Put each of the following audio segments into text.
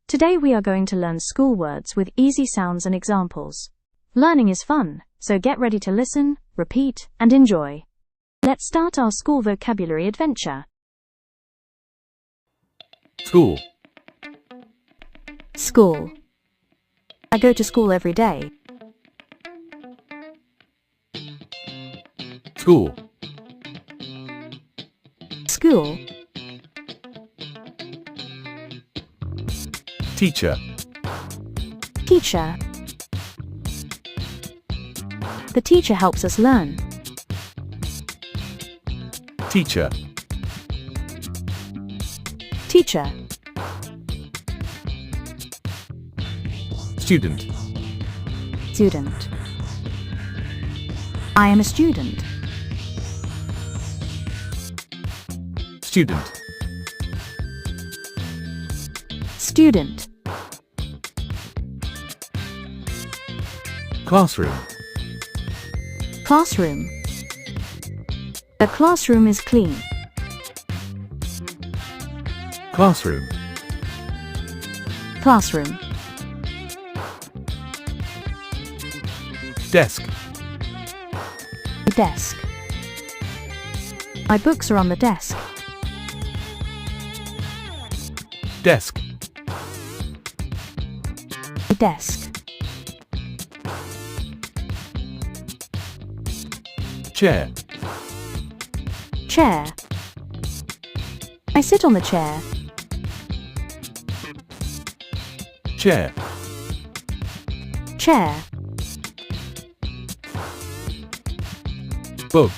Today we are going to learn school words with easy sounds and examples. Learning is fun, so get ready to listen, repeat, and enjoy. Let's start our school vocabulary adventure. School. School. I go to school every day. School. School. Teacher. Teacher. The teacher helps us learn. Teacher. Teacher. Student. Student. I am a student. Student. Student. Classroom. Classroom. The classroom is clean. Classroom. Classroom. Desk. Desk. My books are on the desk. Desk. Desk. Chair. Chair. I sit on the chair. Chair. Chair. Book.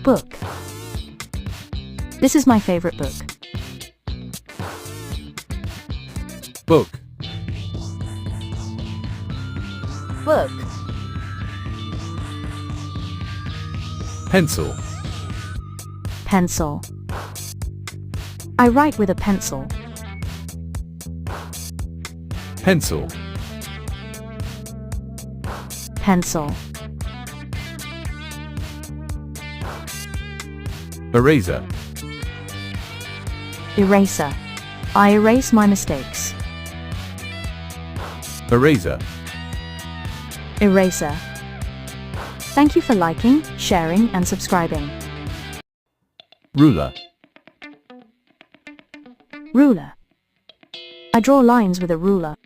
Book. This is my favorite book. Book. Book. Pencil. Pencil. I write with a pencil. Pencil. Pencil. Eraser. Eraser. I erase my mistakes. Eraser. Eraser. Thank you for liking, sharing, and subscribing. Ruler. Ruler. I draw lines with a ruler.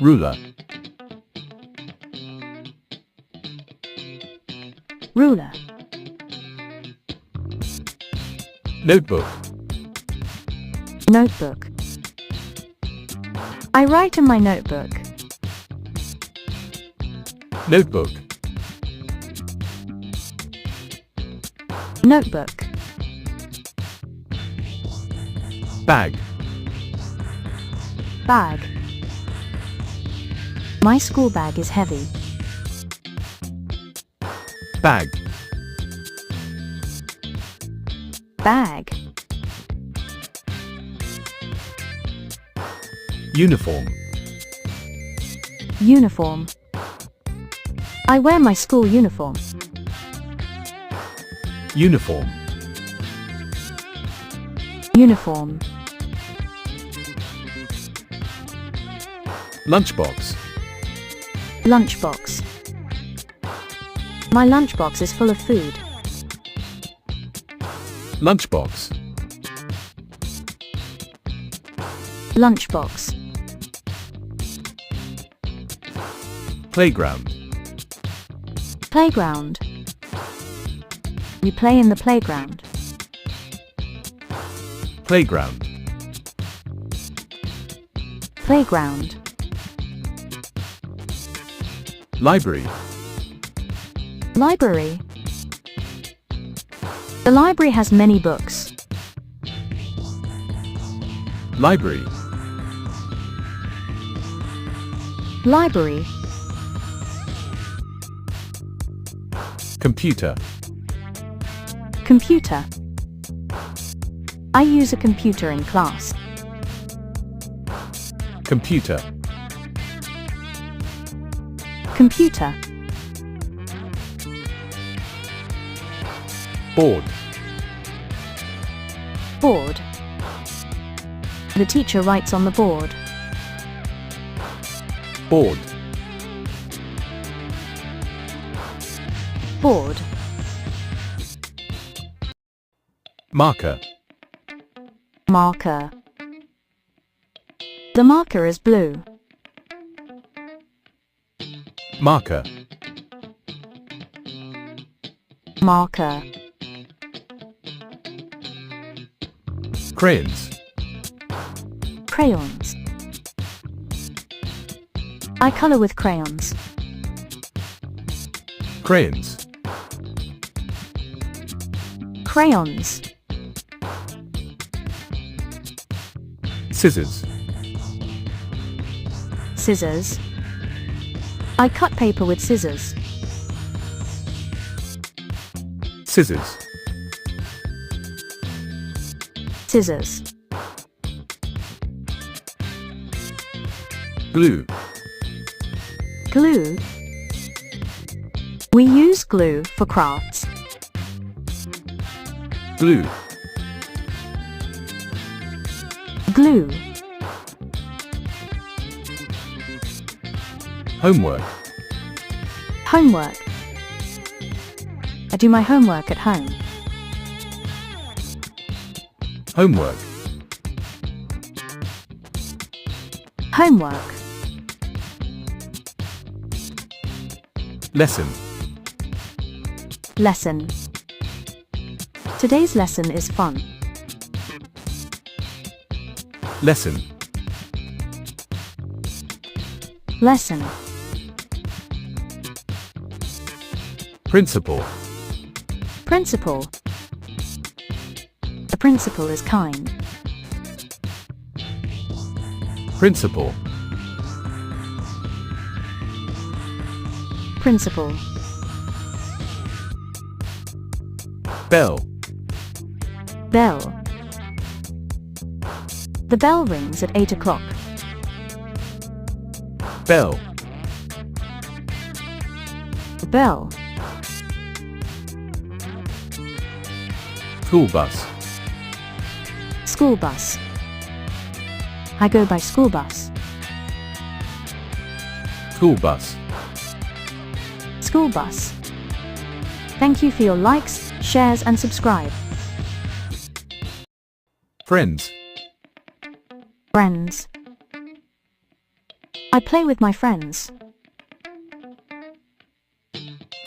Ruler. Ruler. Notebook. Notebook. I write in my notebook. Notebook. Notebook. Bag. Bag. My school bag is heavy. Bag. Bag. Uniform. Uniform. I wear my school uniform. Uniform. Uniform. Lunchbox. Lunchbox. My lunchbox is full of food. Lunchbox. Lunchbox. Playground. Playground. We play in the playground. Playground. Playground. Library. Library. The library has many books. Library. Library. Computer. Computer. I use a computer in class. Computer. Computer. Board. Board. The teacher writes on the board. Board. Board. Marker. Marker. The marker is blue. Marker. Marker. Crayons. Crayons. I color with crayons. Crayons. Crayons. Scissors. Scissors. I cut paper with scissors. Scissors. Scissors. Glue. Glue. We use glue for crafts. Glue. Glue. Homework. Homework. I do my homework at home. Homework. Homework. Lesson. Lesson. Today's lesson is fun. Lesson. Lesson. Principal. Principal. The principal is kind. Principal. Principal. Bell. Bell. The bell rings at 8 o'clock. Bell. Bell. School bus. School bus. I go by school bus. School bus. School bus. Thank you for your likes, shares and subscribe. Friends. Friends. I play with my friends.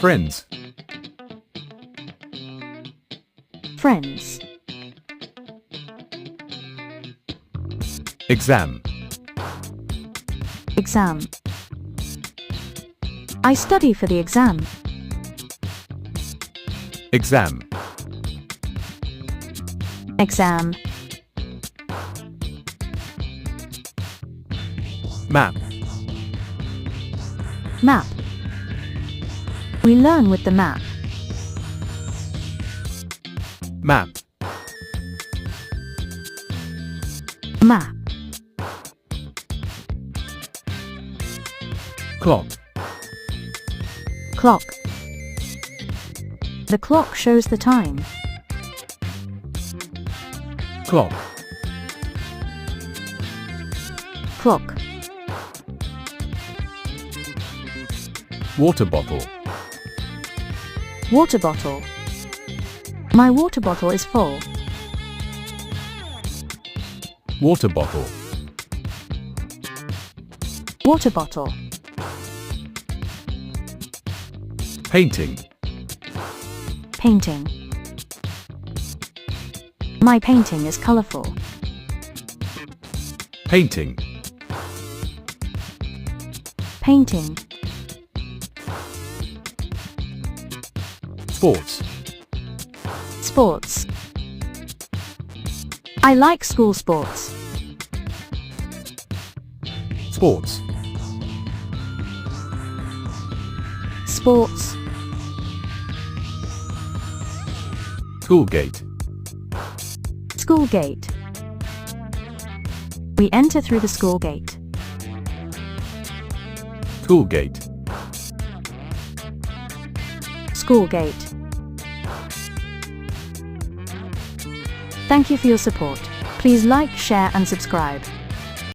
Friends. Friends. Exam. Exam. I study for the exam. Exam. Exam. Map. Map. We learn with the map. Map. Map. Clock. Clock. The clock shows the time. Clock. Clock. Water bottle. Water bottle. My water bottle is full. Water bottle. Water bottle. Painting. Painting. My painting is colorful. Painting. Painting. Sports. Sports. I like school sports. Sports. Sports. School gate. School gate. We enter through the school gate. School gate. School gate. Thank you for your support. Please like, share, and subscribe.